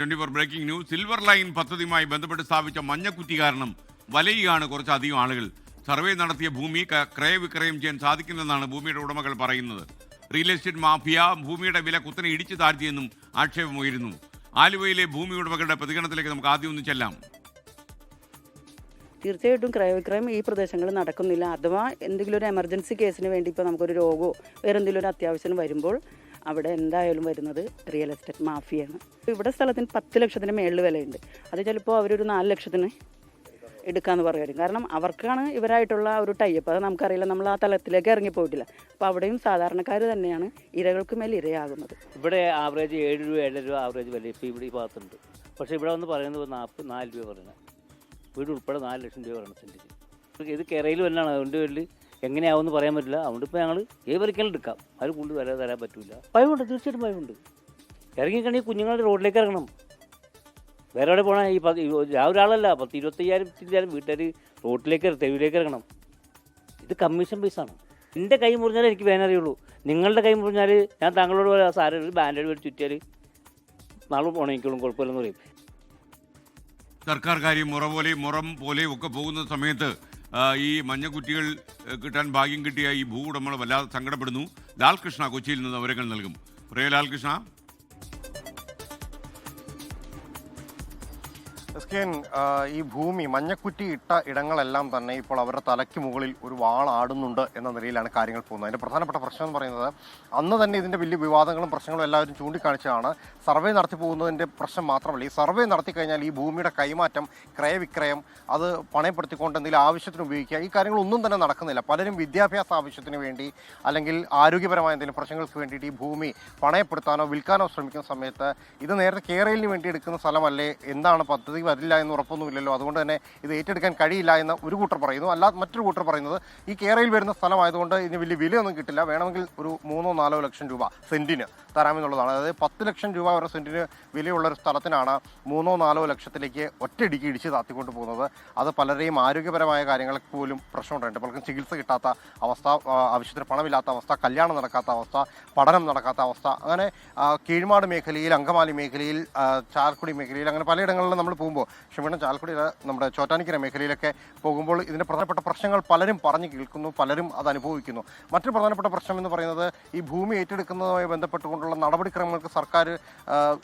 24 breaking news. Silver line പദ്ധതിയുമായി ബന്ധപ്പെട്ട് സ്ഥാപിച്ച മഞ്ഞക്കുറ്റി കാരണം വലയുകയാണ് കുറച്ചധികം ആളുകൾ. സർവേ നടത്തിയ ഭൂമി ക്രയവിക്രയം ചെയ്യാൻ സാധിക്കില്ലെന്നാണ് ഭൂമിയുടെ ഉടമകൾ പറയുന്നത്. റിയൽ എസ്റ്റേറ്റ് മാഫിയ ഭൂമിയുടെ വില കുത്തനെ ഇടിച്ചു താഴ്ത്തിയെന്നും ആക്ഷേപമുയരുന്നു. ആലുവയിലെ ഭൂമി ഉടമകളുടെ പ്രതികരണത്തിലേക്ക് നമുക്ക് ആദ്യം ഒന്ന് ചെല്ലാം. തീർച്ചയായിട്ടും ക്രയവിക്രയം ഈ പ്രദേശങ്ങളിൽ നടക്കുന്നില്ല. അഥവാ എന്തെങ്കിലും ഒരു എമർജൻസി കേസിന് വേണ്ടി ഇപ്പോൾ നമുക്കൊരു രോഗമോ വേറെ എന്തെങ്കിലും ഒരു അത്യാവശ്യം വരുമ്പോൾ അവിടെ എന്തായാലും വരുന്നത് റിയൽ എസ്റ്റേറ്റ് മാഫിയാണ്. ഇവിടെ സ്ഥലത്തിന് 10 ലക്ഷത്തിന് മേളിൽ വിലയുണ്ട്. അത് ചിലപ്പോൾ അവരൊരു 4 ലക്ഷത്തിന് എടുക്കാമെന്ന് പറയുമായിരിക്കും. കാരണം അവർക്കാണ് ഇവരായിട്ടുള്ള ഒരു ടൈപ്പ്. അത് നമുക്കറിയില്ല, നമ്മൾ ആ തലത്തിലേക്ക് ഇറങ്ങിപ്പോയിട്ടില്ല. അപ്പോൾ അവിടെയും സാധാരണക്കാർ തന്നെയാണ് ഇരകൾക്ക് മേൽ ഇരയാകുന്നത്. ഇവിടെ ആവറേജ് 7 രൂപ 7 രൂപ ആവറേജ് വില ഇപ്പോൾ ഇവിടെ ഈ ഭാഗത്തുണ്ട്. പക്ഷേ ഇവിടെ വന്ന് പറയുന്നത് 4 രൂപ പറയുന്നത്, വീട് ഉൾപ്പെടെ 4 ലക്ഷം രൂപ പറയണം സെൻറ്റിന്. ഇത് കേരളയിൽ വല്ലാണ്, അതുകൊണ്ട് വലിയ എങ്ങനെയാവുമെന്ന് പറയാൻ പറ്റില്ല. അതുകൊണ്ട് ഇപ്പോൾ ഞങ്ങൾ ഏവരിക്കാലും എടുക്കാം, അതിൽ കൂടുതൽ വില തരാൻ പറ്റില്ല. ഭയമുണ്ട്, തീർച്ചയായിട്ടും ഭയമുണ്ട്. ഇറങ്ങിക്കണെങ്കിൽ കുഞ്ഞുങ്ങളുടെ റോഡിലേക്ക് ഇറങ്ങണം. വേറെ എവിടെ പോകണം? ഒരാളല്ല, 10-25,000 വീട്ടുകാർ റോഡിലേക്ക് തെരുവിലേക്ക് ഇറങ്ങണം. ഇത് കമ്മീഷൻ ബേസാണ്. എൻ്റെ കൈ മുറിഞ്ഞാലേ എനിക്ക് വേനറിയുള്ളൂ. നിങ്ങളുടെ കൈ മുറിഞ്ഞാൽ ഞാൻ താങ്കളോട് സാരം ഒരു ബാൻഡേഡ് മേടിച്ച് ചുറ്റിയാൽ നാളെ ഉണങ്ങിക്കോളും, കുഴപ്പമില്ലെന്ന് പറയും. സർക്കാർ കാര്യം മുറം പോലെയും ഒക്കെ പോകുന്ന സമയത്ത് ഈ മഞ്ഞക്കുറ്റികൾ കിട്ടാൻ ഭാഗ്യം കിട്ടിയ ഈ ഭൂ ഉടമകൾ വല്ലാതെ സങ്കടപ്പെടുന്നു. ലാൽകൃഷ്ണ കൊച്ചിയിൽ നിന്ന് വിവരങ്ങൾ നൽകും. പ്രിയ ലാൽകൃഷ്ണ. ഈ ഭൂമി മഞ്ഞക്കുറ്റി ഇട്ട ഇടങ്ങളെല്ലാം തന്നെ ഇപ്പോൾ അവരുടെ തലയ്ക്ക് മുകളിൽ ഒരു വാളാടുന്നുണ്ട് എന്ന നിലയിലാണ് കാര്യങ്ങൾ പോകുന്നത്. അതിൻ്റെ പ്രധാനപ്പെട്ട പ്രശ്നം എന്ന് പറയുന്നത്, അന്ന് തന്നെ ഇതിൻ്റെ വലിയ വിവാദങ്ങളും പ്രശ്നങ്ങളും എല്ലാവരും ചൂണ്ടിക്കാണിച്ചതാണ്. സർവേ നടത്തി പോകുന്നതിൻ്റെ പ്രശ്നം മാത്രമല്ല, ഈ സർവേ നടത്തി കഴിഞ്ഞാൽ ഈ ഭൂമിയുടെ കൈമാറ്റം, ക്രയവിക്രയം, അത് പണയപ്പെടുത്തിക്കൊണ്ട് എന്തെങ്കിലും ആവശ്യത്തിന് ഉപയോഗിക്കുക, ഈ കാര്യങ്ങളൊന്നും തന്നെ നടക്കുന്നില്ല. പലരും വിദ്യാഭ്യാസ ആവശ്യത്തിന് വേണ്ടി അല്ലെങ്കിൽ ആരോഗ്യപരമായ എന്തെങ്കിലും പ്രശ്നങ്ങൾക്ക് വേണ്ടിയിട്ട് ഈ ഭൂമി പണയപ്പെടുത്താനോ വിൽക്കാനോ ശ്രമിക്കുന്ന സമയത്ത് ഇത് നേരത്തെ കേരളിന് വേണ്ടി എടുക്കുന്ന സ്ഥലമല്ലേ, എന്താണ് പദ്ധതി വരില്ല എന്ന് ഉറപ്പൊന്നുമില്ലല്ലോ, അതുകൊണ്ട് തന്നെ ഇത് ഏറ്റെടുക്കാൻ കഴിയില്ല എന്ന് ഒരു കൂട്ടർ പറയുന്നു. അല്ലാതെ മറ്റൊരു കൂട്ടർ പറയുന്നത് ഈ കേരളയിൽ വരുന്ന സ്ഥലമായതുകൊണ്ട് ഇതിന് വലിയ വിലയൊന്നും കിട്ടില്ല, വേണമെങ്കിൽ ഒരു 3-4 ലക്ഷം രൂപ സെന്റിന് തരാമെന്നുള്ളതാണ്. അതായത് 10 ലക്ഷം രൂപ വരെ സെന്റിന് വിലയുള്ളൊരു സ്ഥലത്തിനാണ് 3-4 ലക്ഷത്തിലേക്ക് ഒറ്റയടിക്ക് ഇടിച്ച് താത്തിക്കൊണ്ട് പോകുന്നത്. അത് പലരെയും ആരോഗ്യപരമായ കാര്യങ്ങൾക്ക് പോലും പ്രശ്നമുണ്ടായിട്ടുണ്ട്. പലർക്കും ചികിത്സ കിട്ടാത്ത അവസ്ഥ, ആവശ്യത്തിന് പണമില്ലാത്ത അവസ്ഥ, കല്യാണം നടക്കാത്ത അവസ്ഥ, പഠനം നടക്കാത്ത അവസ്ഥ, അങ്ങനെ കീഴ്മാട് മേഖലയിൽ, അങ്കമാലി മേഖലയിൽ, ചാലക്കുടി മേഖലയിൽ, അങ്ങനെ പലയിടങ്ങളിലും നമ്മൾ പോകുമ്പോൾ, ചാലക്കുടി നമ്മുടെ ചോറ്റാനിക്കര മേഖലയിലൊക്കെ പോകുമ്പോൾ ഇതിൻ്റെ പ്രധാനപ്പെട്ട പ്രശ്നങ്ങൾ പലരും പറഞ്ഞു കേൾക്കുന്നു, പലരും അത് അനുഭവിക്കുന്നു. മറ്റൊരു പ്രധാനപ്പെട്ട പ്രശ്നം എന്ന് പറയുന്നത്, ഈ ഭൂമി ഏറ്റെടുക്കുന്നതുമായി ബന്ധപ്പെട്ടുകൊണ്ടുള്ള നടപടിക്രമങ്ങൾക്ക് സർക്കാർ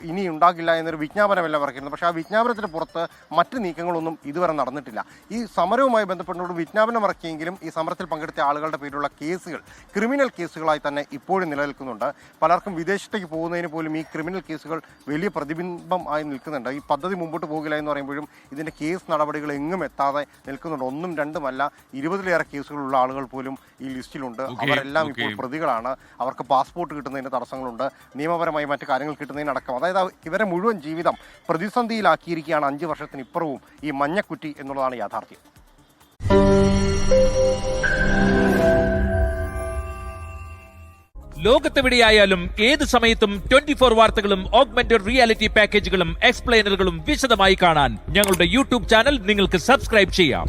ഇനി ഉണ്ടാകില്ല എന്നൊരു വിജ്ഞാപനമെല്ലാം ഇറക്കിയിരുന്നു. പക്ഷേ ആ വിജ്ഞാപനത്തിന് പുറത്ത് മറ്റ് നീക്കങ്ങളൊന്നും ഇതുവരെ നടന്നിട്ടില്ല. ഈ സമരവുമായി ബന്ധപ്പെട്ടുകൊണ്ട് വിജ്ഞാപനം ഇറക്കിയെങ്കിലും ഈ സമരത്തിൽ പങ്കെടുത്ത ആളുകളുടെ പേരിലുള്ള കേസുകൾ ക്രിമിനൽ കേസുകളായി തന്നെ ഇപ്പോഴും നിലനിൽക്കുന്നുണ്ട്. പലർക്കും വിദേശത്തേക്ക് പോകുന്നതിന് പോലും ഈ ക്രിമിനൽ കേസുകൾ വലിയ പ്രതിബിംബം ആയി നിൽക്കുന്നുണ്ട്. ഈ പദ്ധതി മുമ്പോട്ട് പോകില്ല എന്ന് പറയുമ്പോഴും ഇതിൻ്റെ കേസ് നടപടികൾ എങ്ങും എത്താതെ നിൽക്കുന്നുണ്ട്. 1ഉം 2ഉം അല്ല, 20-ലേറെ കേസുകളുള്ള ആളുകൾ പോലും ഈ ലിസ്റ്റിലുണ്ട്. അവരെല്ലാം ഇപ്പോൾ പ്രതികളാണ്. അവർക്ക് പാസ്പോർട്ട് കിട്ടുന്നതിന് തടസ്സങ്ങളുണ്ട്, നിയമപരമായി മറ്റു കാര്യങ്ങൾ കിട്ടുന്നതിനടക്കം. അതായത് ഇവരെ മുഴുവൻ ജീവിതം പ്രതിസന്ധിയിലാക്കിയിരിക്കുകയാണ് 5 വർഷത്തിനിപ്പുറവും ഈ മഞ്ഞക്കുറ്റി എന്നുള്ളതാണ് യാഥാർത്ഥ്യം. ലോകത്തെവിടെയായാലും ഏത് സമയത്തും 24 വാർത്തകളും ഓഗ്മെന്റഡ് റിയാലിറ്റി പാക്കേജുകളും എക്സ്പ്ലെയിനറുകളും വിശദമായി കാണാൻ ഞങ്ങളുടെ യൂട്യൂബ് ചാനൽ നിങ്ങൾക്ക് സബ്സ്ക്രൈബ് ചെയ്യാം.